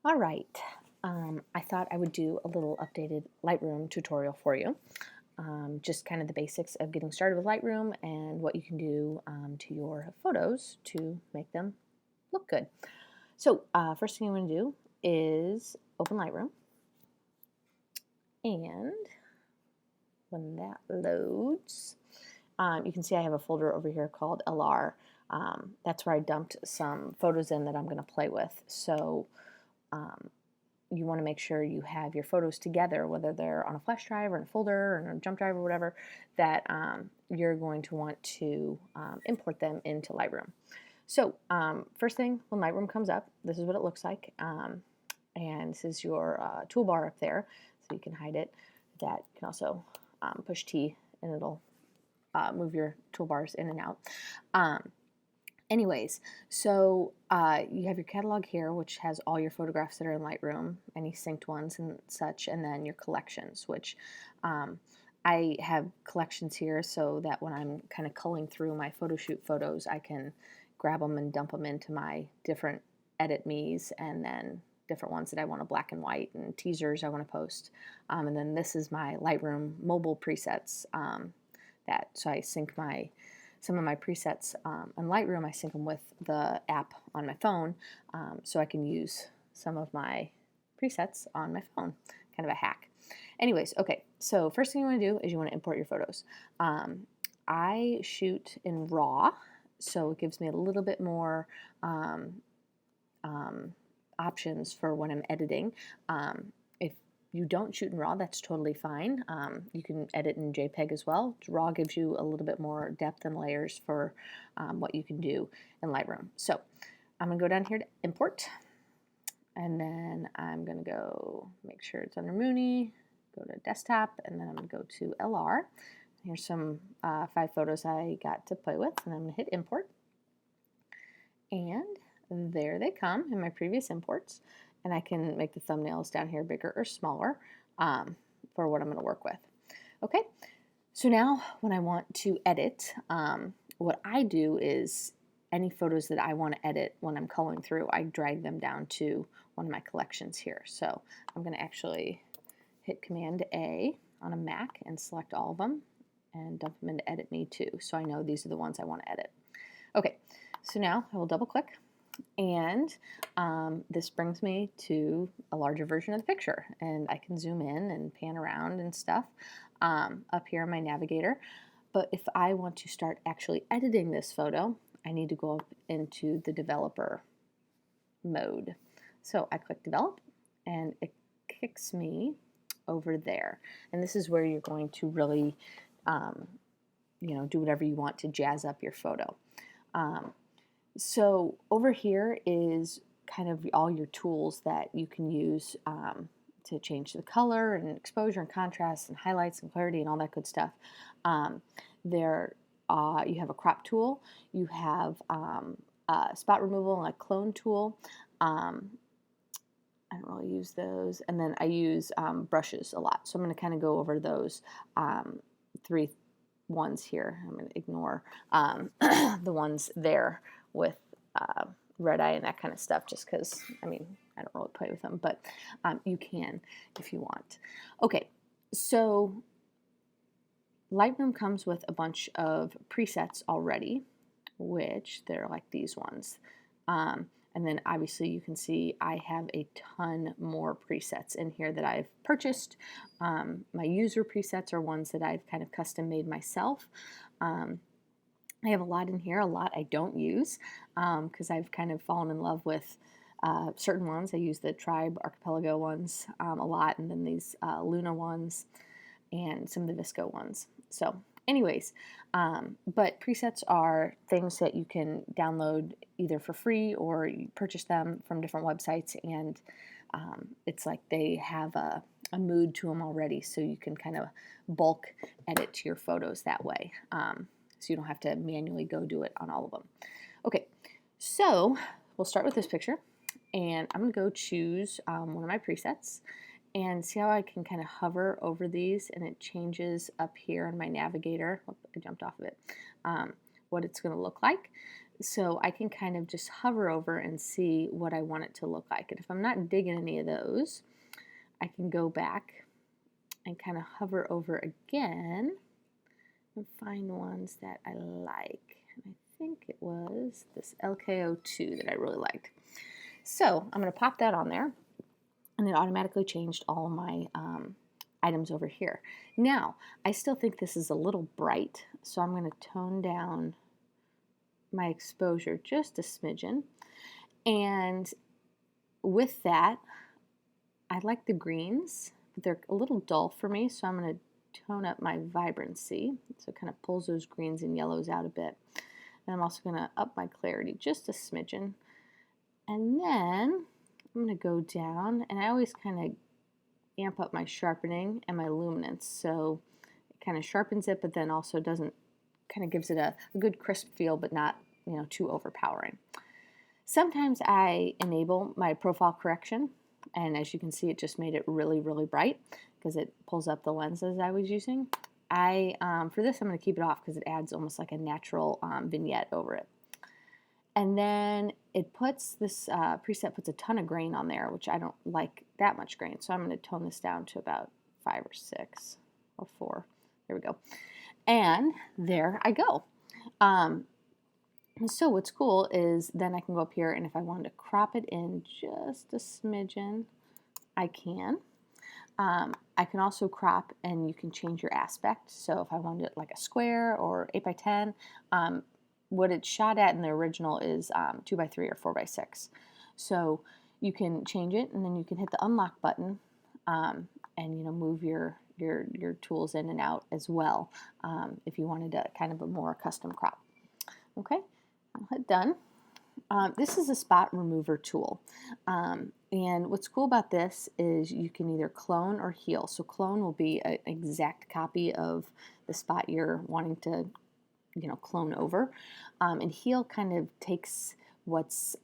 All right, I thought I would do a little updated Lightroom tutorial for you. Just kind of the basics of getting started with Lightroom and what you can do to your photos to make them look good. So first thing you want to do is open Lightroom, and when that loads, you can see I have a folder over here called LR. That's where I dumped some photos in that I'm going to play with. So you want to make sure you have your photos together, whether they're on a flash drive or in a folder or in a jump drive or whatever, that you're going to want to import them into Lightroom. So first thing, when Lightroom comes up, this is what it looks like. And this is your toolbar up there, so you can hide it. That can also push T and it'll move your toolbars in and out. Anyways, so you have your catalog here, which has all your photographs that are in Lightroom, any synced ones and such, and then your collections, which I have collections here so that when I'm kind of culling through my photo shoot photos, I can grab them and dump them into my different edit me's, and then different ones that I want to black and white, and teasers I want to post. And then this is my Lightroom mobile presets so I sync some of my presets on Lightroom. I sync them with the app on my phone, so I can use some of my presets on my phone. Kind of a hack. Anyways, okay, so first thing you want to do is you want to import your photos. I shoot in RAW, so it gives me a little bit more options for when I'm editing. If you don't shoot in RAW, that's totally fine. You can edit in JPEG as well. RAW gives you a little bit more depth and layers for what you can do in Lightroom. So I'm going to go down here to import, and then I'm going to go make sure it's under Mooney, go to desktop, and then I'm going to go to LR. Here's some 5 photos I got to play with, and I'm going to hit import. And there they come in my previous imports, and I can make the thumbnails down here bigger or smaller for what I'm going to work with. Okay, so now when I want to edit, what I do is any photos that I want to edit when I'm culling through, I drag them down to one of my collections here. So I'm going to actually hit Command A on a Mac and select all of them and dump them into Edit Me too, so I know these are the ones I want to edit. Okay, so now I will double click, and this brings me to a larger version of the picture, and I can zoom in and pan around and stuff up here in my navigator. But if I want to start actually editing this photo, I need to go up into the developer mode. So I click develop, and it kicks me over there, and this is where you're going to really do whatever you want to jazz up your photo. So over here is kind of all your tools that you can use to change the color and exposure and contrast and highlights and clarity and all that good stuff. You have a crop tool, you have spot removal and a clone tool. I don't really use those. And then I use brushes a lot. So I'm going to kind of go over those 3 ones here. I'm going to ignore the ones there with red eye and that kind of stuff, just because, I don't really play with them, but you can if you want. Okay, so Lightroom comes with a bunch of presets already, which they're like these ones. And then obviously you can see I have a ton more presets in here that I've purchased. My user presets are ones that I've kind of custom made myself. I have a lot in here, a lot I don't use because I've kind of fallen in love with certain ones. I use the Tribe Archipelago ones a lot, and then these Luna ones and some of the Visco ones. So anyways, but presets are things that you can download either for free or you purchase them from different websites, and it's like they have a mood to them already, so you can kind of bulk edit your photos that way. So you don't have to manually go do it on all of them. Okay, so we'll start with this picture, and I'm going to go choose one of my presets and see how I can kind of hover over these, and it changes up here in my navigator. Oh, I jumped off of it. What it's going to look like. So I can kind of just hover over and see what I want it to look like. And if I'm not digging any of those, I can go back and kind of hover over again and find ones that I like. And I think it was this LKO2 that I really liked. So I'm going to pop that on there, and it automatically changed all of my items over here. Now, I still think this is a little bright, so I'm going to tone down my exposure just a smidgen. And with that, I like the greens, but they're a little dull for me, so I'm going to tone up my vibrancy. So it kind of pulls those greens and yellows out a bit. And I'm also going to up my clarity just a smidgen. And then I'm going to go down, and I always kind of amp up my sharpening and my luminance. So it kind of sharpens it, but then also doesn't, kind of gives it a good crisp feel, but not, you know, too overpowering. Sometimes I enable my profile correction, and as you can see, it just made it really, really bright because it pulls up the lenses I was using. For this, I'm going to keep it off because it adds almost like a natural vignette over it. And then it puts this preset puts a ton of grain on there, which I don't like that much grain. So I'm going to tone this down to about 5 or 6 or 4. There we go. And there I go. And so what's cool is then I can go up here, and if I wanted to crop it in just a smidgen, I can. I can also crop, and you can change your aspect. So if I wanted it like a square or 8 by 10, what it's shot at in the original is 2 by 3 or 4 by 6. So you can change it, and then you can hit the unlock button, and move your tools in and out as well if you wanted a kind of a more custom crop. Okay, I'll hit done. This is a spot remover tool, and what's cool about this is you can either clone or heal. So clone will be an exact copy of the spot you're wanting to clone over, and heal kind of takes what's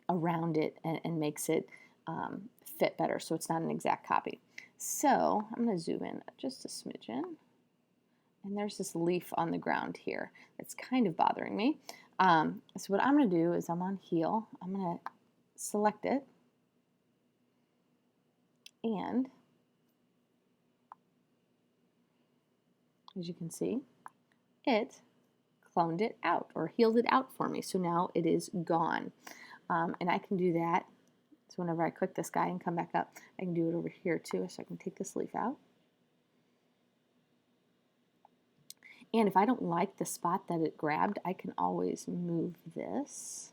around it and makes it fit better, so it's not an exact copy. So I'm going to zoom in just a smidgen, and there's this leaf on the ground here that's kind of bothering me. So what I'm going to do is I'm on heal, I'm going to select it, and as you can see, it cloned it out or healed it out for me. So now it is gone. And I can do that. So whenever I click this guy and come back up, I can do it over here too. So I can take this leaf out. And if I don't like the spot that it grabbed, I can always move this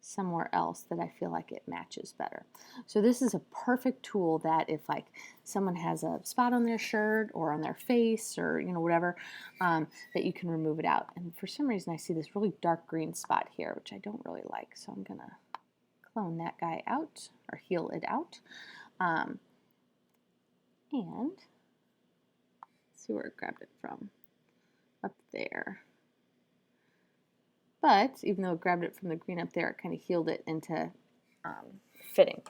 somewhere else that I feel like it matches better. So this is a perfect tool that if like someone has a spot on their shirt or on their face or whatever, that you can remove it out. And for some reason I see this really dark green spot here, which I don't really like. So I'm gonna clone that guy out or heal it out. And see where it grabbed it from. Up there. But even though it grabbed it from the green up there, it kind of healed it into fitting.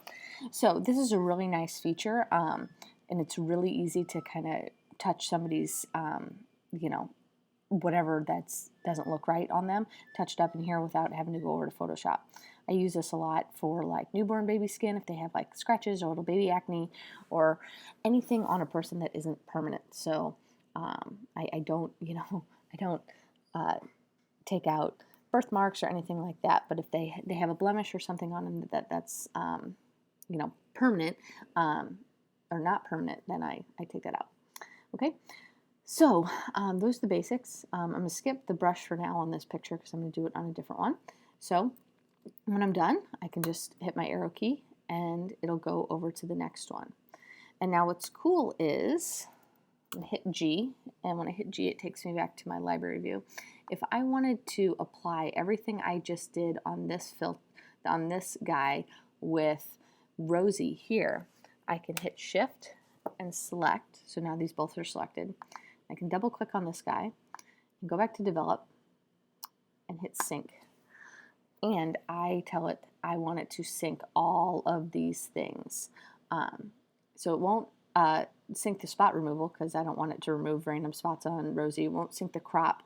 So this is a really nice feature, and it's really easy to kind of touch somebody's, whatever doesn't look right on them, touched up in here without having to go over to Photoshop. I use this a lot for like newborn baby skin if they have like scratches or little baby acne or anything on a person that isn't permanent. So I don't take out birthmarks or anything like that, but if they have a blemish or something on them that's permanent or not permanent, then I take that out. Okay, so those are the basics. I'm going to skip the brush for now on this picture because I'm going to do it on a different one. So when I'm done, I can just hit my arrow key and it'll go over to the next one. And now what's cool is I hit G, and when I hit G, it takes me back to my library view. If I wanted to apply everything I just did on this guy with Rosie here, I can hit Shift and select. So now these both are selected. I can double click on this guy and go back to Develop and hit Sync. And I tell it I want it to sync all of these things. So it won't sync the spot removal because I don't want it to remove random spots on Rosie. It won't sync the crop.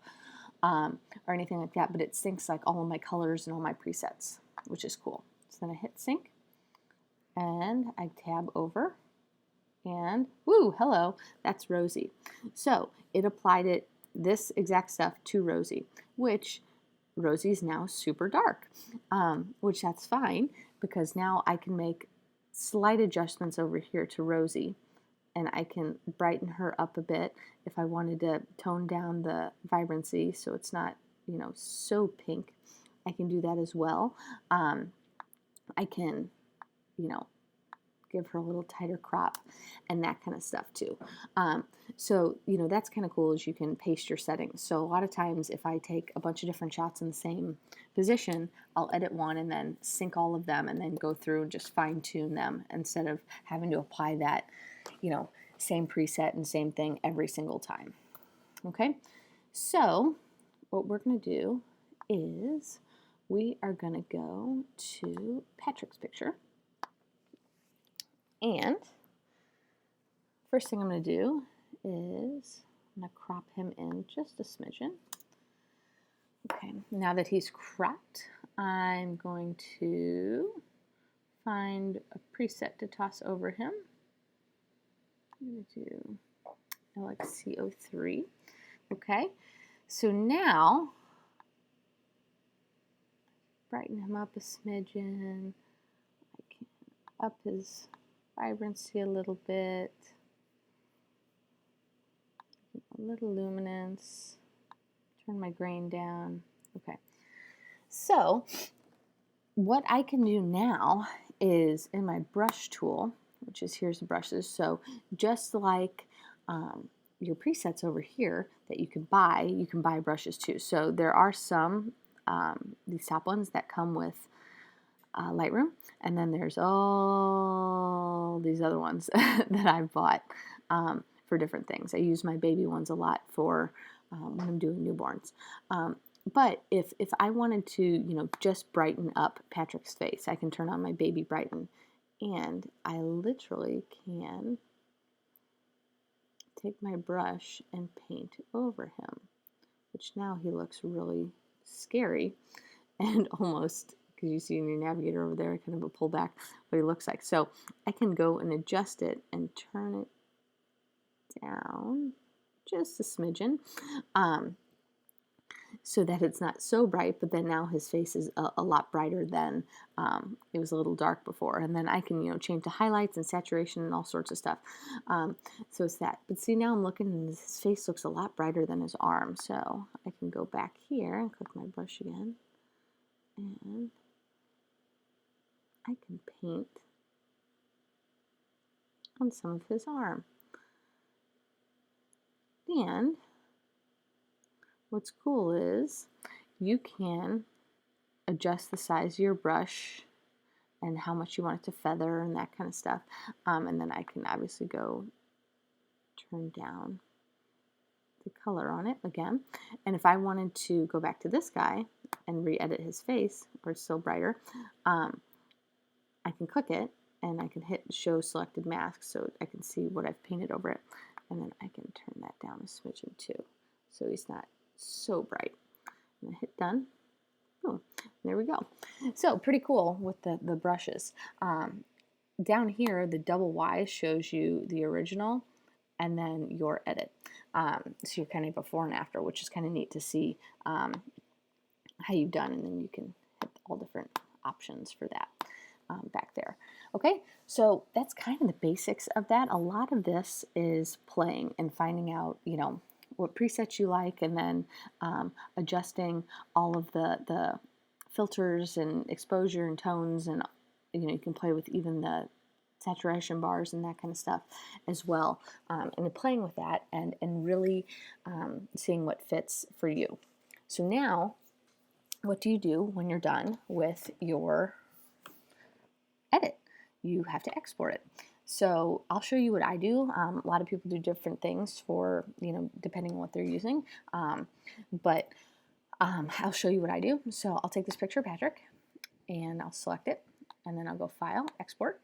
or anything like that, but it syncs like all of my colors and all my presets, which is cool. So then I hit sync and I tab over and woo, hello, that's Rosie. So it applied this exact stuff to Rosie, which Rosie's now super dark, which that's fine because now I can make slight adjustments over here to Rosie and I can brighten her up a bit if I wanted to tone down the vibrancy so it's not, you know, so pink. I can do that as well. I can, you know, give her a little tighter crop and that kind of stuff too. So, you know, that's kind of cool is you can paste your settings. So a lot of times if I take a bunch of different shots in the same position, I'll edit one and then sync all of them and then go through and just fine tune them instead of having to apply that, you know, same preset and same thing every single time. Okay, so what we're going to do is we are going to go to Patrick's picture. And first thing I'm going to do is I'm going to crop him in just a smidgen. Okay, now that he's cropped, I'm going to find a preset to toss over him. I'm going to do LXCO3. Okay, so now brighten him up a smidgen. I can up his vibrancy a little bit, a little luminance, turn my grain down. Okay, so what I can do now is in my brush tool, which is here's the brushes, so just like your presets over here that you can buy brushes too. So there are some, these top ones that come with Lightroom, and then there's all these other ones that I've bought for different things. I use my baby ones a lot for when I'm doing newborns. But if I wanted to, you know, just brighten up Patrick's face, I can turn on my baby brighten, and I literally can take my brush and paint over him, which now he looks really scary and almost, because you see in your navigator over there, kind of a pullback, what he looks like. So I can go and adjust it and turn it down just a smidgen so that it's not so bright, but then now his face is a lot brighter than it was a little dark before. And then I can, you know, change the highlights and saturation and all sorts of stuff. So it's that. But see, now I'm looking and his face looks a lot brighter than his arm. So I can go back here and click my brush again. And I can paint on some of his arm. And what's cool is you can adjust the size of your brush and how much you want it to feather and that kind of stuff. And then I can obviously go turn down the color on it again. And if I wanted to go back to this guy and re-edit his face, or it's still brighter, I can click it and I can hit show selected mask so I can see what I've painted over it. And then I can turn that down a smidgen too, so he's not so bright. And I hit done. Boom. There we go. So pretty cool with the brushes. Down here, the double Y shows you the original and then your edit. So you're kind of before and after, which is kind of neat to see how you've done, and then you can hit all different options for that back there. Okay, so that's kind of the basics of that. A lot of this is playing and finding out, you know, what presets you like, and then adjusting all of the filters and exposure and tones, and you know, you can play with even the saturation bars and that kind of stuff as well, and playing with that and really seeing what fits for you. So now, what do you do when you're done with your edit? You have to export it. So I'll show you what I do. A lot of people do different things for, you know, depending on what they're using. But I'll show you what I do. So I'll take this picture of Patrick and I'll select it, and then I'll go File, Export.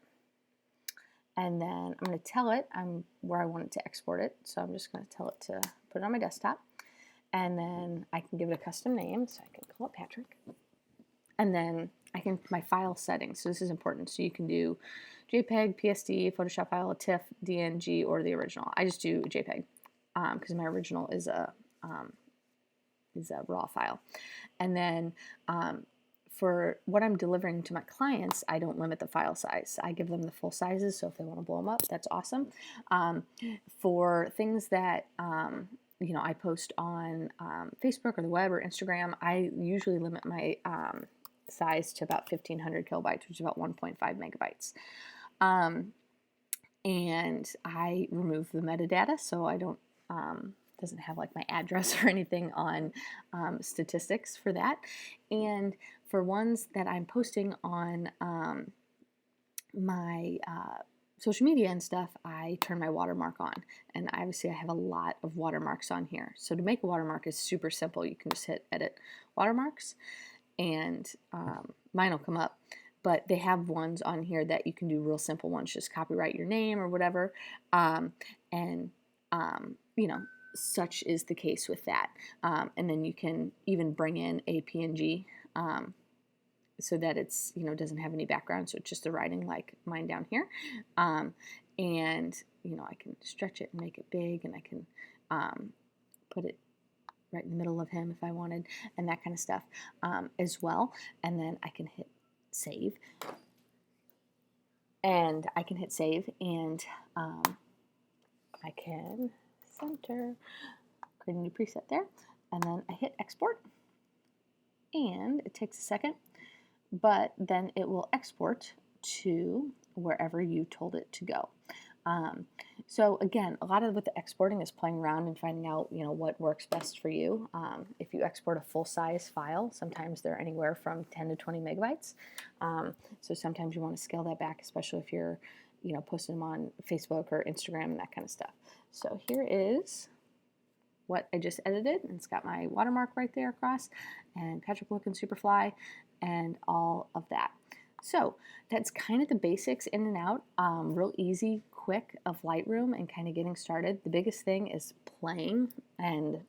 And then I'm going to tell it where I want it to export it. So I'm just going to tell it to put it on my desktop. and then I can give it a custom name, so I can call it Patrick. And then I can, my file settings, so this is important. So you can do JPEG, PSD, Photoshop file, TIFF, DNG, or the original. I just do JPEG because my original is a raw file. And then for what I'm delivering to my clients, I don't limit the file size. I give them the full sizes, so if they want to blow them up, that's awesome. For things that you know, I post on Facebook or the web or Instagram, I usually limit my size to about 1,500 kilobytes, which is about 1.5 megabytes. And I remove the metadata, so I don't doesn't have like my address or anything on statistics for that. And for ones that I'm posting on my social media and stuff, I turn my watermark on. And obviously I have a lot of watermarks on here. So to make a watermark is super simple. You can just hit edit watermarks and mine will come up. But they have ones on here that you can do real simple ones, just copyright your name or whatever. You know, such is the case with that. And then you can even bring in a PNG so that it's, you know, doesn't have any background, so it's just the writing like mine down here. And, you know, I can stretch it and make it big, and I can put it right in the middle of him if I wanted, and that kind of stuff as well. And then I can hit save. And I can hit save, and I can center, create a new preset there, and then I hit export. And it takes a second, but then it will export to wherever you told it to go. So again, a lot of what the exporting is playing around and finding out, you know, what works best for you. If you export a full-size file, sometimes they're anywhere from 10 to 20 megabytes. So sometimes you want to scale that back, especially if you're, you know, posting them on Facebook or Instagram and that kind of stuff. So here is what I just edited, and it's got my watermark right there across, and Patrick looking super fly, and all of that. So that's kind of the basics in and out, real easy, quick of Lightroom and kind of getting started. The biggest thing is playing and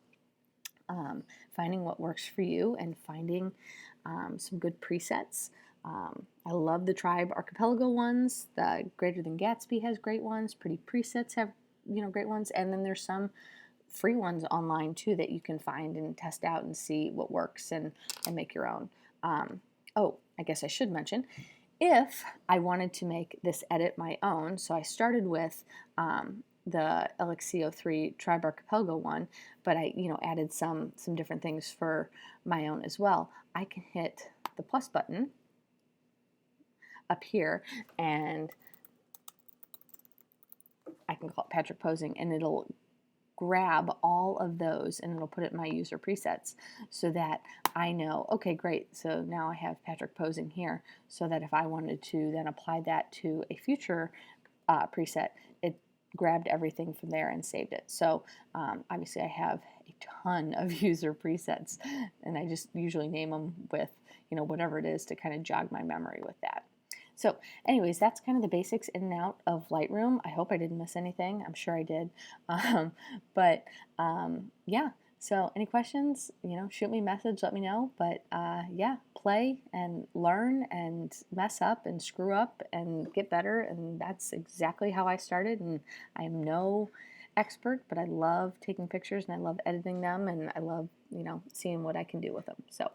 finding what works for you and finding some good presets. I love the Tribe Archipelago ones. The Greater Than Gatsby has great ones. Pretty Presets have, you know, great ones. And then there's some free ones online too that you can find and test out and see what works and make your own. Oh, I guess I should mention, if I wanted to make this edit my own, so I started with the LXC03 Tribe Archipelago one, but I, you know, added some different things for my own as well. I can hit the plus button up here, and I can call it Patrick Posing, and it'll grab all of those and it'll put it in my user presets so that I know, okay, great, so now I have Patrick Posing here, so that if I wanted to then apply that to a future preset, it grabbed everything from there and saved it. So obviously I have a ton of user presets, and I just usually name them with, you know, whatever it is to kind of jog my memory with that. So anyways, that's kind of the basics in and out of Lightroom. I hope I didn't miss anything. I'm sure I did. Yeah, so any questions, you know, shoot me a message, let me know. But yeah, play and learn and mess up and screw up and get better. And that's exactly how I started. And I am no expert, but I love taking pictures and I love editing them, and I love, you know, seeing what I can do with them. So